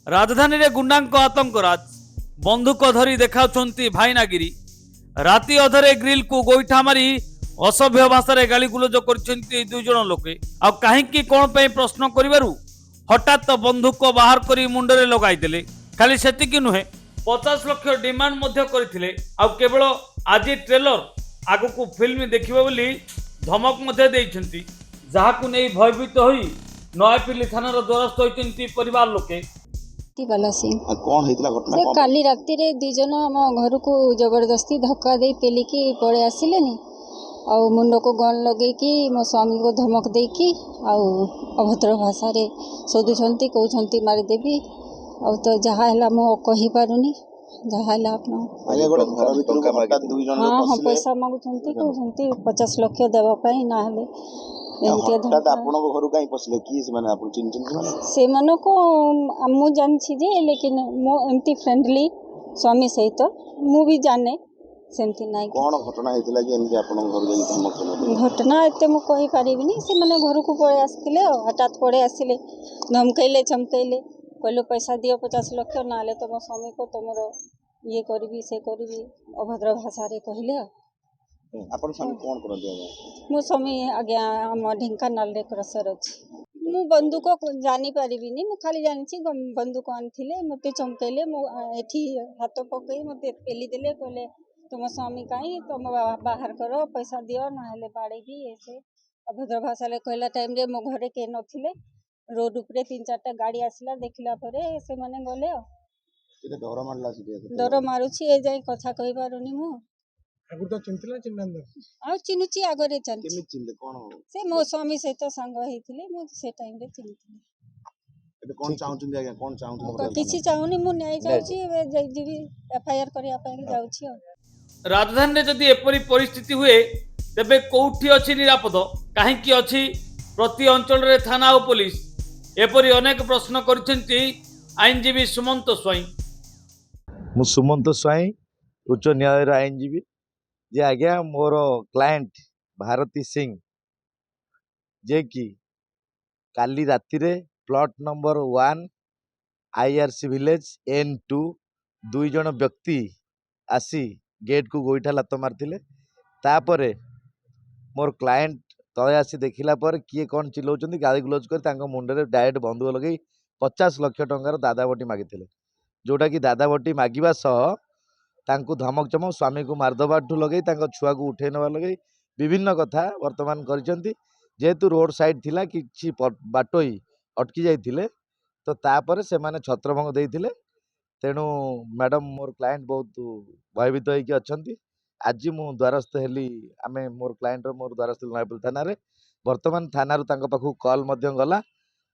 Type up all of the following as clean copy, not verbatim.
राजधानी रे गुंडांक आतंक राज बंधुक धरी देखाउछंती भाईनागिरी राति अधरे ग्रिल को गोईठा मारी असभ्य भाषा गाली गुलज करछंती दुई जण लोके आ काहेकि कोन पे प्रश्न करिवारु हठात बंधुक बाहर करी मुंडरे लगाई देले। खाली सेतिकी नुहे 50 लाख डिमांड मध्य करथिले आ केवल आज ट्रेलर आगु को फिल्म देखिबो बोली धमक मध्य देइछंती जाहाकु नै भयभीत होई नयापल्ली थानार द्वारस्थ होइछंती परिवार लोके। बाला सिंह कौन होइतला घटना से काली राति रे दी जन आम घर को जबरदस्ती धक्का दे पेलिकी पड़े आसिले नी आ मुंड को गन लगे मो स्वामी को धमक देकी अभद्र भाषा रे सोधुछंती कहउछंती मारिदेवी आ तो जहा हैला मो कहि पारुनी जहा हैला आपन आगे गोटे घर भीतर का हटात दुई जण हां पसिले पैसा मागुछंती कहउछंती 50 लाख देबा पई ना हले हटात आपन को घर काई पसिले की से माने आपन चिन माने से मन को मु जानछि जे लेकिन मो एमती फ्रेंडली स्वामी सहित मु भी जाने सेमती नाही कौन घटना हेतिला कि एमती आपन घर जाई धमक देले घटना एते मु कहि परिबिनी से माने घर को पळे आस्थिले हठात पळे आसिले धमकैले चमकैले कहलो पैसा दियो 50 लाख नाले तुम स्वामी को तुमरो ये करबी से करबी अभद्र भाषा रे कहले आपन स्वामी कोन कर दिया मो स्वामी आज्ञा हम ढेंकानाल रे क्रसर अछि मु बंदूक जानी परिबिनी मु खाली जानिछि बंदूक आनथिले मते चमकैले मु एठी हाथ पकई मते पेली देले कहले तुम स्वामी काई तुम बाहर करो पैसा दियो ना हेले बाड़ेगी ऐसे अभद्र भाषा रे कहला टाइम रे मो घरे के नथिले रोड ऊपर 3-4टा गाड़ी आसिला देखिला परे से माने गले एते डर मारला से डर मारुछि ए जाई कथा कहि पारुनी मु आगु तो चिंतला चिन्नंद आ चिनुछि आगरे चन केमि चिनले कोन से मो स्वामी सहित संग हेथिले मु से टाइम रे चिन्थिले एते कोन चाहुचंदी आगे कोन चाहुचंदी किछि चाहुनी मु न्याय चाहुछि जई जीवी एफआईआर करिया पई जाउछि राजधानी रे जदि एपरी परिस्थिति हुए तेबे कोउठी अछि निरापद काहेकि अछि प्रति अंचल रे थाना और पुलिस एपरी अनेक प्रश्न करछंती आईनजीवी सुमंत स्वाई। मु सुमंत स्वाई उच्च न्यायालय आईनजीवी जे आज्ञा मोर क्लाएंट भारती सिंह जे कि काली राति रे plot number 1 IRC village N2 दुई जन व्यक्ति आसी गेट को गोईठा लात मारथिले तापरे मोर क्लाएंट तले आसी देखिला पर किए कौन चिल्लाउछंती गाली गुलज कर तांको मुंडरे डायरेक्ट बंदूक लगे 50 लाख टंकार दादाबटी मागिथिले जोटा कि दादाबटी मागिबा सह तांको धमक चमक स्वामी को मारदबाठू लगे तांको छुआ को उठे नवा लगे विभिन्न कथा वर्तमान करिसंती जेहेतु रोड साइड थिला किछि बाटोई अटकी जाइथिले तो तापर से माने छत्रभंग देइथिले तेणु मैडम मोर क्लाएंट बहुत भयभीत होइकी अछंती आज मु द्वारस्थ हेली आमे मोर क्लाएंट मोर द्वारस्थ नयापल्ली थाना रे वर्तमान थाना रू तांको पाखु कॉल मध्य गला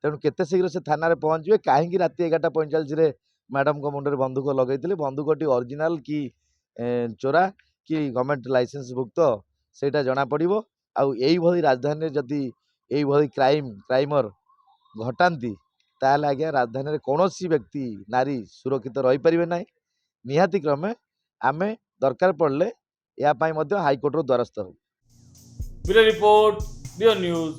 तेणु केते शीघ्र से थाना रे पहुंचबे काहेकि राति 11:45 रे मैडम को मुंडरे बंदूक लगेइथिले बंदूकटी ओरिजिनल की चोरा कि गवर्नमेंट लाइसेंस भुक्त सेटा जना पड़िबो आउ एई भली राजधानी रे जदी एई भली क्राइमर घटांती ताले आज्ञा राजधानी रे कोनोसी व्यक्ति नारी सुरक्षित रही परिबे नाही निहाती क्रमे आमे दरकार पड़ले या पाई मध्य हाईकोर्ट रो द्वारस्थ हो। ब्यूरो रिपोर्ट, बियो न्यूज।